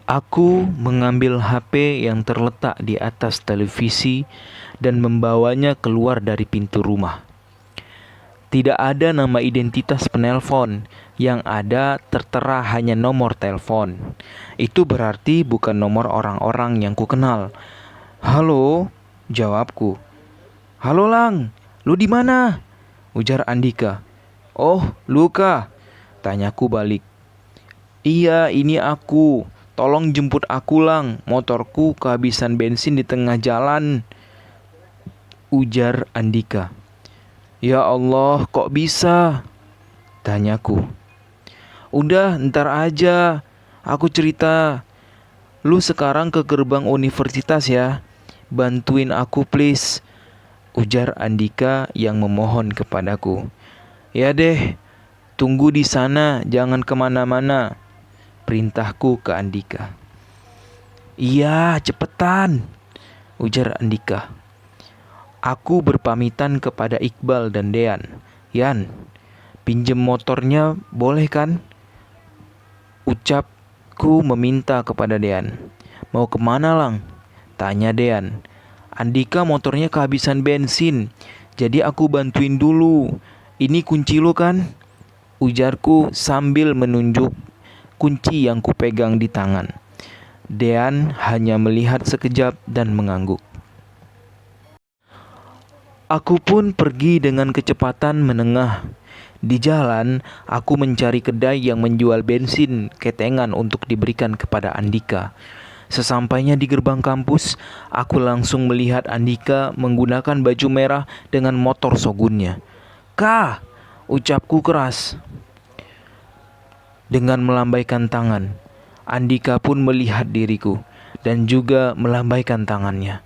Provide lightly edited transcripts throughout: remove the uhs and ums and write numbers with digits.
Aku mengambil HP yang terletak di atas televisi dan membawanya keluar dari pintu rumah. Tidak ada nama identitas penelpon, yang ada tertera hanya nomor telepon. Itu berarti bukan nomor orang-orang yang kukenal. Halo, jawabku. Halo Lang, lu di mana? Ujar Andika. Oh, Luka, tanyaku balik. Iya, ini aku. Tolong jemput aku, Lang. Motorku kehabisan bensin di tengah jalan, ujar Andika. Ya Allah, kok bisa? Tanyaku. Udah, ntar aja. Aku cerita. Lu sekarang ke gerbang universitas ya. Bantuin aku please, ujar Andika yang memohon kepadaku. Ya deh, tunggu di sana, jangan kemana-mana, perintahku ke Andika. Iya, cepetan, ujar Andika. Aku berpamitan kepada Iqbal dan Dean. Yan, pinjem motornya boleh kan? Ucapku meminta kepada Dean. Mau kemana Lang? Tanya Dean. Andika motornya kehabisan bensin, jadi aku bantuin dulu. Ini kunci lu kan? Ujarku sambil menunjuk kunci yang kupegang di tangan. Dean hanya melihat sekejap dan mengangguk. Aku pun pergi dengan kecepatan menengah. Di jalan, aku mencari kedai yang menjual bensin ketengan untuk diberikan kepada Andika. Sesampainya di gerbang kampus, aku langsung melihat Andika menggunakan baju merah dengan motor Shogunnya. Kah, ucapku keras dengan melambaikan tangan. Andika pun melihat diriku dan juga melambaikan tangannya.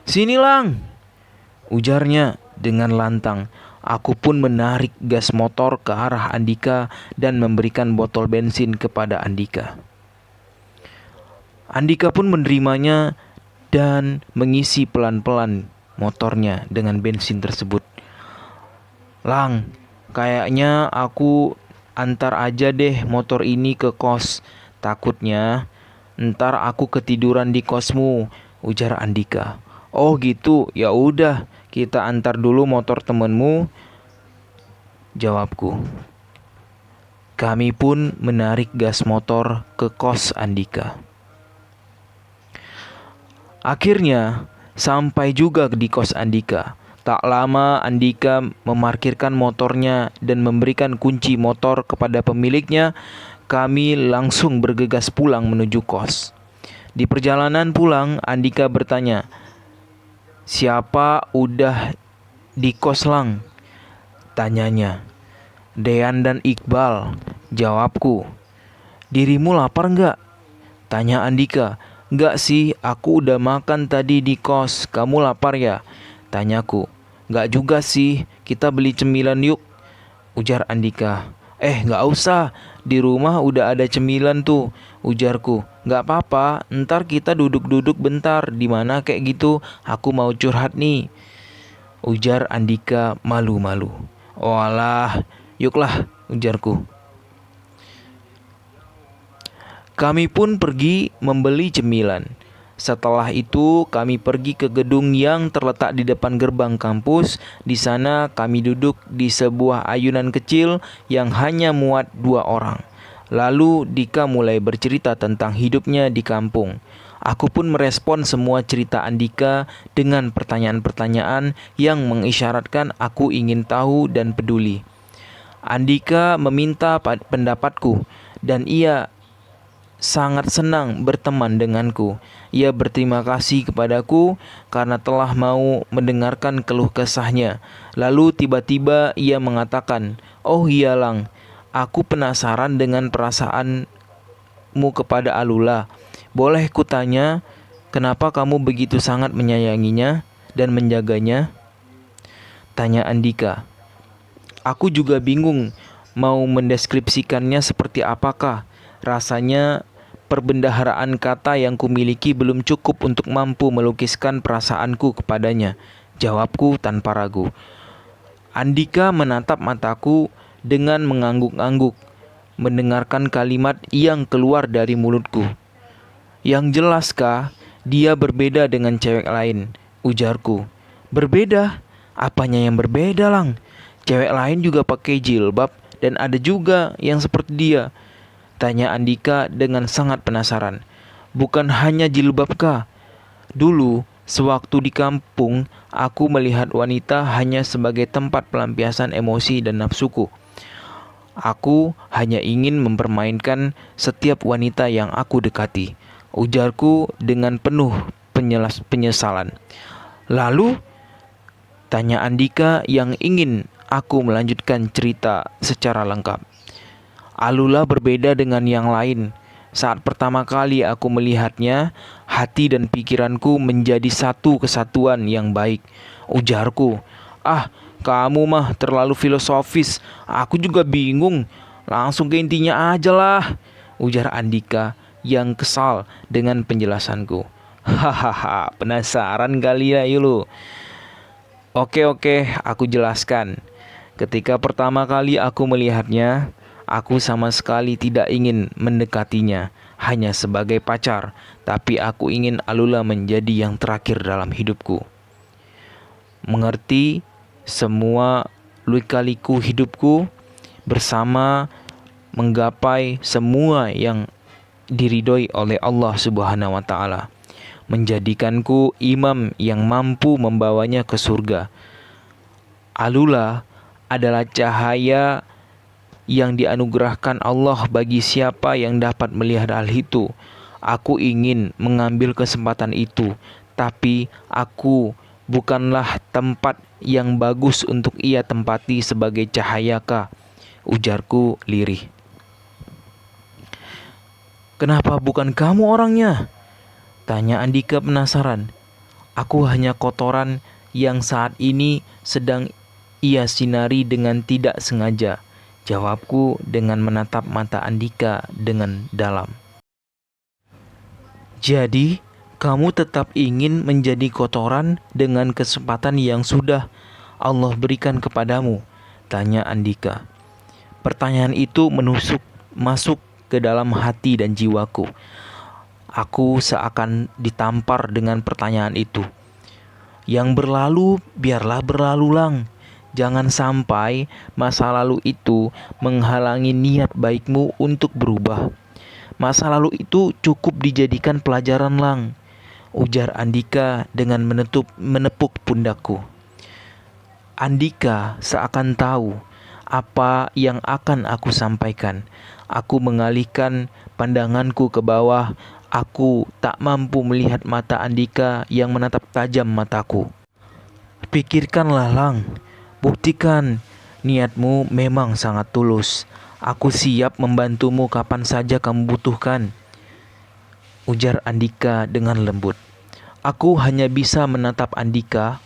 Sini Lang, ujarnya dengan lantang. Aku pun menarik gas motor ke arah Andika dan memberikan botol bensin kepada Andika. Andika pun menerimanya dan mengisi pelan-pelan motornya dengan bensin tersebut. Lang, kayaknya aku antar aja deh motor ini ke kos. Takutnya ntar aku ketiduran di kosmu, ujar Andika. Oh gitu, ya udah, kita antar dulu motor temenmu, jawabku. Kami pun menarik gas motor ke kos Andika. Akhirnya sampai juga di kos Andika. Tak lama Andika memarkirkan motornya dan memberikan kunci motor kepada pemiliknya. Kami langsung bergegas pulang menuju kos. Di perjalanan pulang, Andika bertanya, siapa udah di kos Lang? Tanyanya. Dean dan Iqbal, jawabku. Dirimu lapar nggak? Tanya Andika. Nggak sih, aku udah makan tadi di kos. Kamu lapar ya? Tanyaku. Nggak juga sih, kita beli cemilan yuk, ujar Andika. Nggak usah, di rumah udah ada cemilan tuh, ujarku. Nggak apa-apa, ntar kita duduk-duduk bentar, di mana kayak gitu, aku mau curhat nih, ujar Andika malu-malu. Walah, yuklah, ujarku. Kami pun pergi membeli cemilan. Setelah itu kami pergi ke gedung yang terletak di depan gerbang kampus. Di sana kami duduk di sebuah ayunan kecil yang hanya muat 2 orang. Lalu Dika mulai bercerita tentang hidupnya di kampung. Aku pun merespon semua cerita Andika dengan pertanyaan-pertanyaan yang mengisyaratkan aku ingin tahu dan peduli. Andika meminta pendapatku dan ia sangat senang berteman denganku. Ia berterima kasih kepadaku karena telah mau mendengarkan keluh kesahnya. Lalu tiba-tiba ia mengatakan, "Oh iya Lang, aku penasaran dengan perasaanmu kepada Alula. Boleh kutanya, kenapa kamu begitu sangat menyayanginya dan menjaganya?" Tanya Andika. Aku juga bingung mau mendeskripsikannya seperti apakah. Rasanya perbendaharaan kata yang kumiliki belum cukup untuk mampu melukiskan perasaanku kepadanya, jawabku tanpa ragu. Andika menatap mataku dengan mengangguk-angguk, mendengarkan kalimat yang keluar dari mulutku. Yang jelas kah, dia berbeda dengan cewek lain, ujarku. Berbeda? Apanya yang berbeda, Lang? Cewek lain juga pakai jilbab dan ada juga yang seperti dia. Tanya Andika dengan sangat penasaran. Bukan hanya jilbab kah? Dulu, sewaktu di kampung, aku melihat wanita hanya sebagai tempat pelampiasan emosi dan nafsuku. Aku hanya ingin mempermainkan setiap wanita yang aku dekati, ujarku dengan penuh penyesalan. Lalu, tanya Andika yang ingin aku melanjutkan cerita secara lengkap. Alula berbeda dengan yang lain. Saat pertama kali aku melihatnya, hati dan pikiranku menjadi satu kesatuan yang baik. Ujarku, "Ah, kamu mah terlalu filosofis. Aku juga bingung. Langsung ke intinya aja lah," ujar Andika yang kesal dengan penjelasanku. Hahaha, penasaran kali ya lu. Oke, aku jelaskan. Ketika pertama kali aku melihatnya, aku sama sekali tidak ingin mendekatinya hanya sebagai pacar, tapi aku ingin Alula menjadi yang terakhir dalam hidupku. Mengerti semua lika-liku hidupku bersama menggapai semua yang diridhoi oleh Allah Subhanahu wa taala. Menjadikanku imam yang mampu membawanya ke surga. Alula adalah cahaya yang dianugerahkan Allah bagi siapa yang dapat melihat hal itu. Aku ingin mengambil kesempatan itu, tapi aku bukanlah tempat yang bagus untuk ia tempati sebagai cahaya kah? Ujarku lirih. Kenapa bukan kamu orangnya? Tanya Andika penasaran. Aku hanya kotoran yang saat ini sedang ia sinari dengan tidak sengaja. Jawabku dengan menatap mata Andika dengan dalam. Jadi, kamu tetap ingin menjadi kotoran dengan kesempatan yang sudah Allah berikan kepadamu? Tanya Andika. Pertanyaan itu masuk ke dalam hati dan jiwaku. Aku seakan ditampar dengan pertanyaan itu. Yang berlalu, biarlah berlalu, Lang. Jangan sampai masa lalu itu menghalangi niat baikmu untuk berubah. Masa lalu itu cukup dijadikan pelajaran, Lang, ujar Andika dengan menepuk pundakku. Andika seakan tahu apa yang akan aku sampaikan. Aku mengalihkan pandanganku ke bawah. Aku tak mampu melihat mata Andika yang menatap tajam mataku. Pikirkanlah, Lang. Buktikan niatmu memang sangat tulus. Aku siap membantumu kapan saja kamu butuhkan, ujar Andika dengan lembut. Aku hanya bisa menatap Andika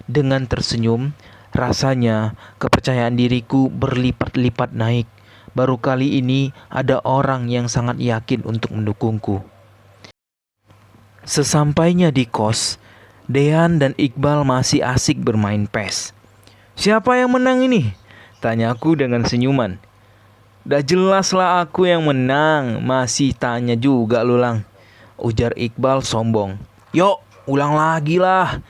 dengan tersenyum. Rasanya kepercayaan diriku berlipat-lipat naik. Baru kali ini ada orang yang sangat yakin untuk mendukungku. Sesampainya di kos, Dean dan Iqbal masih asik bermain PES. "Siapa yang menang ini?" tanyaku dengan senyuman. "Dah jelaslah aku yang menang, masih tanya juga lu, Lang," ujar Iqbal sombong. "Yuk, ulang lagi lah.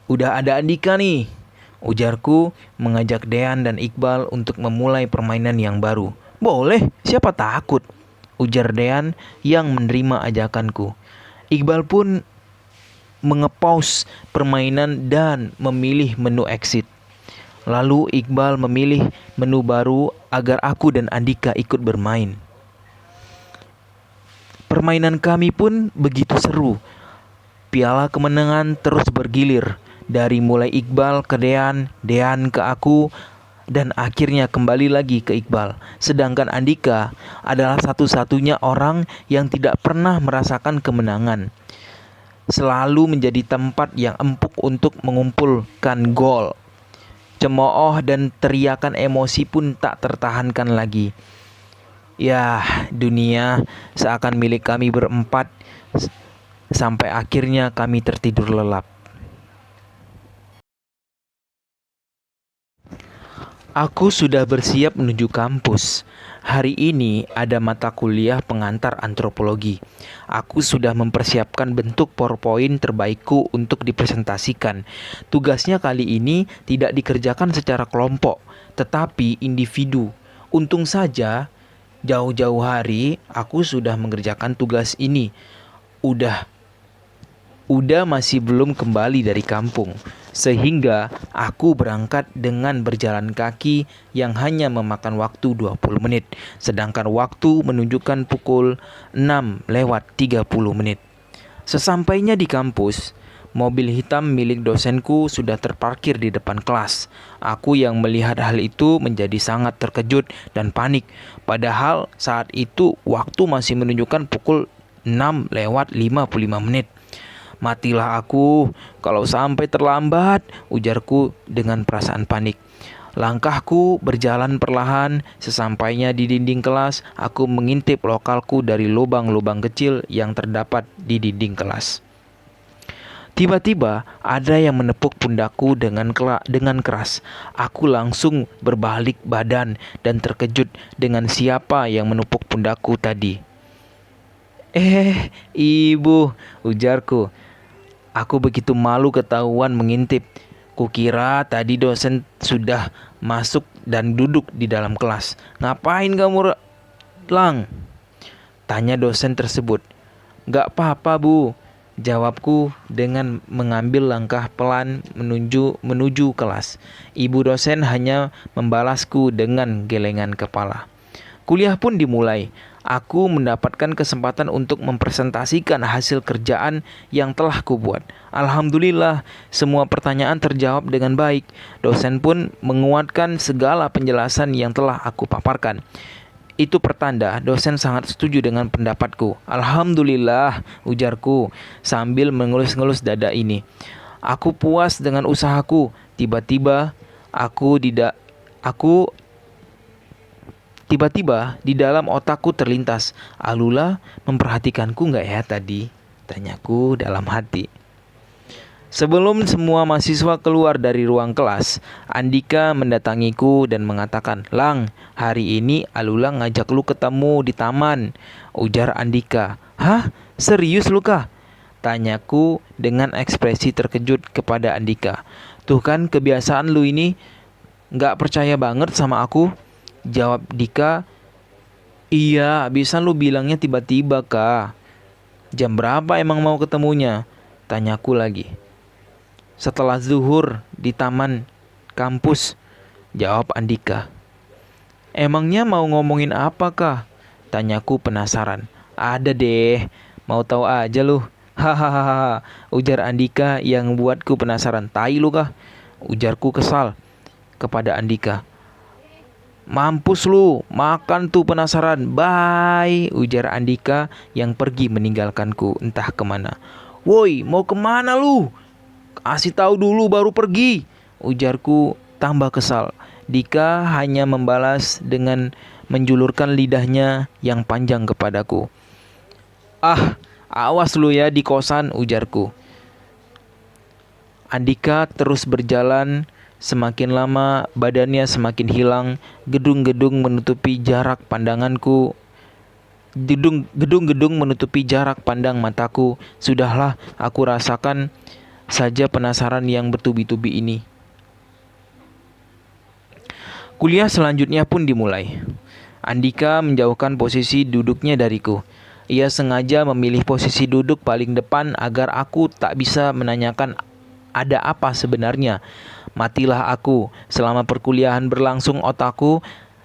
Udah ada Andika nih," ujarku mengajak Dean dan Iqbal untuk memulai permainan yang baru. "Boleh, siapa takut," ujar Dean yang menerima ajakanku. Iqbal pun mengepause permainan dan memilih menu exit. Lalu Iqbal memilih menu baru agar aku dan Andika ikut bermain. Permainan kami pun begitu seru. Piala kemenangan terus bergilir. Dari mulai Iqbal ke Dean, Dean ke aku, dan akhirnya kembali lagi ke Iqbal. Sedangkan Andika adalah satu-satunya orang yang tidak pernah merasakan kemenangan. Selalu menjadi tempat yang empuk untuk mengumpulkan gol. Cemooh dan teriakan emosi pun tak tertahankan lagi. Ya, dunia seakan milik kami berempat sampai akhirnya kami tertidur lelap. Aku sudah bersiap menuju kampus. Hari ini ada mata kuliah pengantar antropologi. Aku sudah mempersiapkan bentuk PowerPoint terbaikku untuk dipresentasikan. Tugasnya kali ini tidak dikerjakan secara kelompok, tetapi individu. Untung saja, jauh-jauh hari aku sudah mengerjakan tugas ini. Udah masih belum kembali dari kampung, sehingga aku berangkat dengan berjalan kaki yang hanya memakan waktu 20 menit, sedangkan waktu menunjukkan pukul 6:30. Sesampainya di kampus, mobil hitam milik dosenku sudah terparkir di depan kelas. Aku yang melihat hal itu menjadi sangat terkejut dan panik, padahal saat itu waktu masih menunjukkan pukul 6:55. Matilah aku kalau sampai terlambat, ujarku dengan perasaan panik. Langkahku berjalan perlahan. Sesampainya di dinding kelas, aku mengintip lokalku dari lubang-lubang kecil yang terdapat di dinding kelas. Tiba-tiba ada yang menepuk pundakku dengan keras. Aku langsung berbalik badan dan terkejut dengan siapa yang menepuk pundakku tadi. Ibu," ujarku. Aku begitu malu ketahuan mengintip. Kukira tadi dosen sudah masuk dan duduk di dalam kelas. "Ngapain kamu, Lang?" tanya dosen tersebut. "Gak apa-apa, Bu," jawabku dengan mengambil langkah pelan menuju kelas. Ibu dosen hanya membalasku dengan gelengan kepala. Kuliah pun dimulai. Aku mendapatkan kesempatan untuk mempresentasikan hasil kerjaan yang telah kubuat. Alhamdulillah, semua pertanyaan terjawab dengan baik. Dosen pun menguatkan segala penjelasan yang telah aku paparkan. Itu pertanda dosen sangat setuju dengan pendapatku. Alhamdulillah, ujarku sambil mengelus-ngelus dada ini. Aku puas dengan usahaku. Tiba-tiba di dalam otakku terlintas, "Alula memperhatikanku nggak ya tadi?" tanyaku dalam hati. Sebelum semua mahasiswa keluar dari ruang kelas, Andika mendatangiku dan mengatakan, "Lang, hari ini Alula ngajak lu ketemu di taman," ujar Andika. "Hah? Serius lu kah?" tanyaku dengan ekspresi terkejut kepada Andika. "Tuh kan kebiasaan lu ini, nggak percaya banget sama aku," jawab Dika. "Iya, bisa lu bilangnya tiba-tiba, Kak. Jam berapa emang mau ketemunya?" tanyaku lagi. "Setelah zuhur di taman kampus," jawab Andika. "Emangnya mau ngomongin apa, Kak?" tanyaku penasaran. "Ada deh, mau tahu aja lu." "Hahaha," ujar Andika yang buatku penasaran. "Tai lu, Kak," ujarku kesal kepada Andika. "Mampus lu, makan tuh penasaran. Bye," ujar Andika yang pergi meninggalkanku entah kemana. "Woi, mau kemana lu? Kasih tahu dulu baru pergi," ujarku tambah kesal. Dika hanya membalas dengan menjulurkan lidahnya yang panjang kepadaku. "Ah, awas lu ya di kosan," ujarku. Andika terus berjalan. Semakin lama badannya semakin hilang. Gedung-gedung menutupi jarak pandanganku. Gedung-gedung menutupi jarak pandang mataku. Sudahlah, aku rasakan saja penasaran yang bertubi-tubi ini. Kuliah selanjutnya pun dimulai. Andika menjauhkan posisi duduknya dariku. Ia sengaja memilih posisi duduk paling depan agar aku tak bisa menanyakan ada apa sebenarnya. Matilah aku. Selama perkuliahan berlangsung, otakku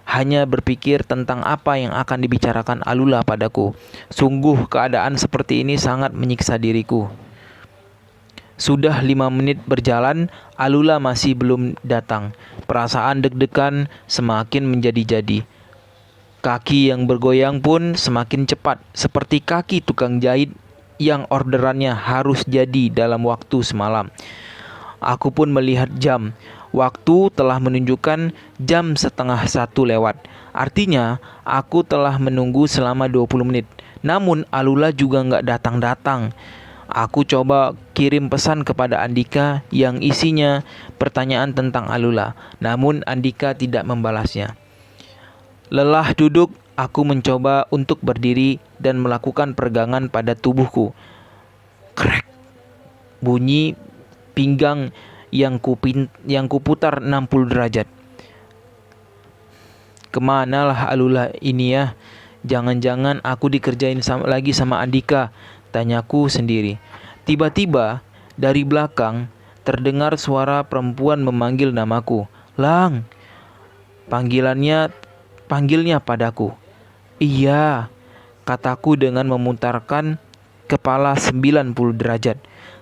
hanya berpikir tentang apa yang akan dibicarakan Alula padaku. Sungguh keadaan seperti ini sangat menyiksa diriku. Sudah 5 menit berjalan, Alula masih belum datang. Perasaan deg-degan semakin menjadi-jadi. Kaki yang bergoyang pun semakin cepat, seperti kaki tukang jahit yang orderannya harus jadi dalam waktu semalam. Aku pun melihat jam. Waktu telah menunjukkan jam 12:30 lewat. Artinya, aku telah menunggu selama 20 menit. Namun, Alula juga nggak datang-datang. Aku coba kirim pesan kepada Andika yang isinya pertanyaan tentang Alula, namun Andika tidak membalasnya. Lelah duduk, aku mencoba untuk berdiri dan melakukan peregangan pada tubuhku. Krek, bunyi pinggang yang kuputar 60 derajat. Kemanalah Alula ini ya? Jangan-jangan aku dikerjain lagi sama Andika, tanyaku sendiri. Tiba-tiba dari belakang terdengar suara perempuan memanggil namaku. Lang, panggilnya padaku. Iya, kataku dengan memutarkan kepala 90 derajat.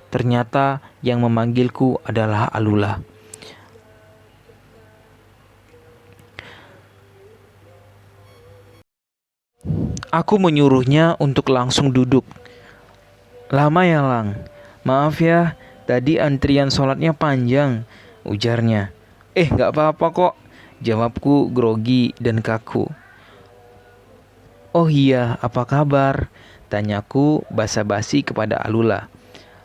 Ternyata yang memanggilku adalah Alula. Aku menyuruhnya untuk langsung duduk. Lama ya, Lang? Maaf ya, tadi antrian sholatnya panjang, ujarnya. Gak apa-apa kok, jawabku grogi dan kaku. Oh iya, apa kabar? Tanyaku basa-basi kepada Alula.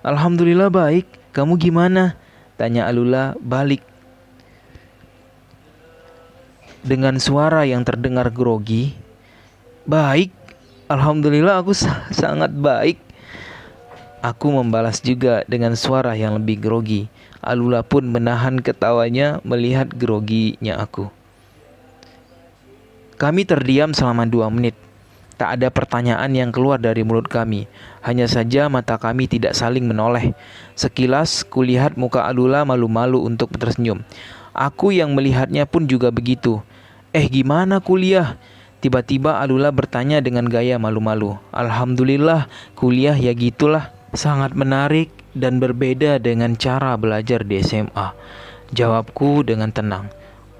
Alhamdulillah baik, kamu gimana? Tanya Alula balik. Dengan suara yang terdengar grogi. Baik, alhamdulillah aku sangat baik. Aku membalas juga dengan suara yang lebih grogi. Alula pun menahan ketawanya melihat groginya aku. Kami terdiam selama 2 menit. Tak ada pertanyaan yang keluar dari mulut kami. Hanya saja mata kami tidak saling menoleh. Sekilas kulihat muka Alula malu-malu untuk tersenyum. Aku yang melihatnya pun juga begitu. Gimana kuliah? Tiba-tiba Alula bertanya dengan gaya malu-malu. Alhamdulillah, kuliah ya gitulah. Sangat menarik dan berbeda dengan cara belajar di SMA. Jawabku dengan tenang.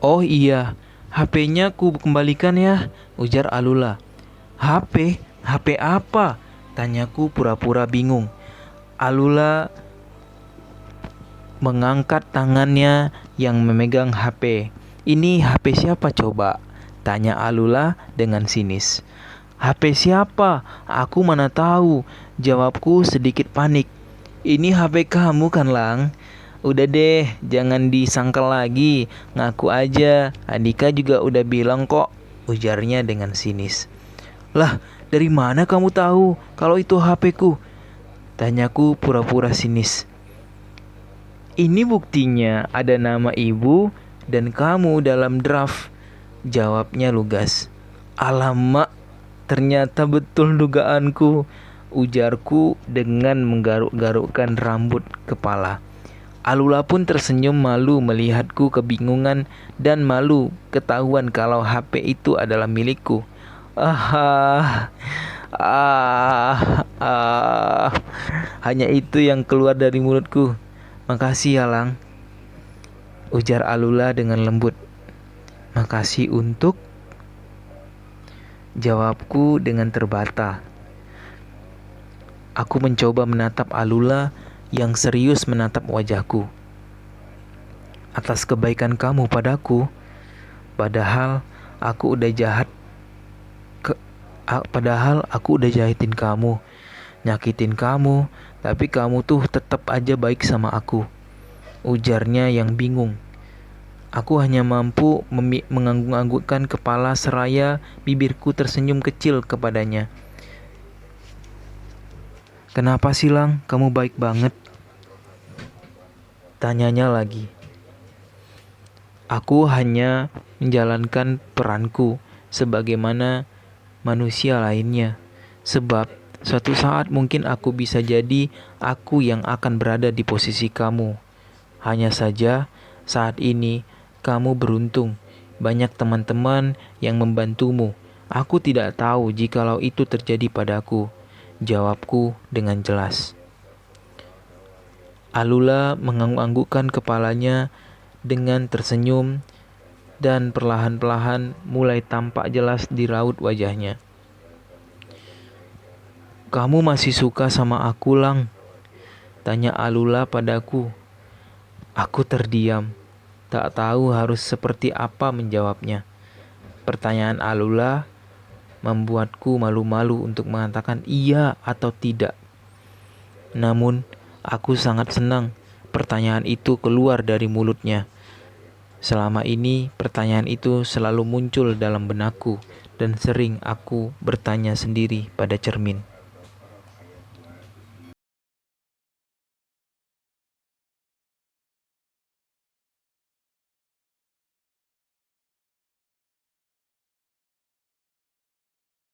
Oh iya, HP-nya ku kembalikan ya, ujar Alula. HP? HP apa? Tanyaku pura-pura bingung. Alula mengangkat tangannya yang memegang HP. Ini HP siapa coba? Tanya Alula dengan sinis. HP siapa? Aku mana tahu, jawabku sedikit panik. Ini HP kamu kan, Lang? Udah deh, jangan disangkal lagi. Ngaku aja, Andika juga udah bilang kok, ujarnya dengan sinis. Lah, dari mana kamu tahu kalau itu HP-ku? Tanyaku pura-pura sinis. Ini buktinya ada nama ibu dan kamu dalam draft, jawabnya lugas. Alamak, ternyata betul dugaanku, ujarku dengan menggaruk-garukkan rambut kepala. Alula pun tersenyum malu melihatku kebingungan dan malu ketahuan kalau HP itu adalah milikku. Hanya itu yang keluar dari mulutku. Makasih ya, Lang, ujar Alula dengan lembut. Makasih untuk, jawabku dengan terbata. Aku mencoba menatap Alula yang serius menatap wajahku. Atas kebaikan kamu padaku, padahal aku udah jahitin kamu, nyakitin kamu, tapi kamu tuh tetap aja baik sama aku, ujarnya yang bingung. Aku hanya mampu mengangguk-anggukkan kepala seraya bibirku tersenyum kecil kepadanya. Kenapa sih, Lang? Kamu baik banget. Tanyanya lagi. Aku hanya menjalankan peranku sebagaimana manusia lainnya. Sebab suatu saat mungkin aku bisa jadi aku yang akan berada di posisi kamu. Hanya saja saat ini kamu beruntung, banyak teman-teman yang membantumu. Aku tidak tahu jikalau itu terjadi padaku, jawabku dengan jelas. Alula mengangguk-anggukkan kepalanya dengan tersenyum dan perlahan-lahan mulai tampak jelas di raut wajahnya. Kamu masih suka sama aku, Lang? Tanya Alula padaku. Aku terdiam. Tak tahu harus seperti apa menjawabnya. Pertanyaan Alula membuatku malu-malu untuk mengatakan iya atau tidak. Namun, aku sangat senang pertanyaan itu keluar dari mulutnya. Selama ini, pertanyaan itu selalu muncul dalam benakku dan sering aku bertanya sendiri pada cermin.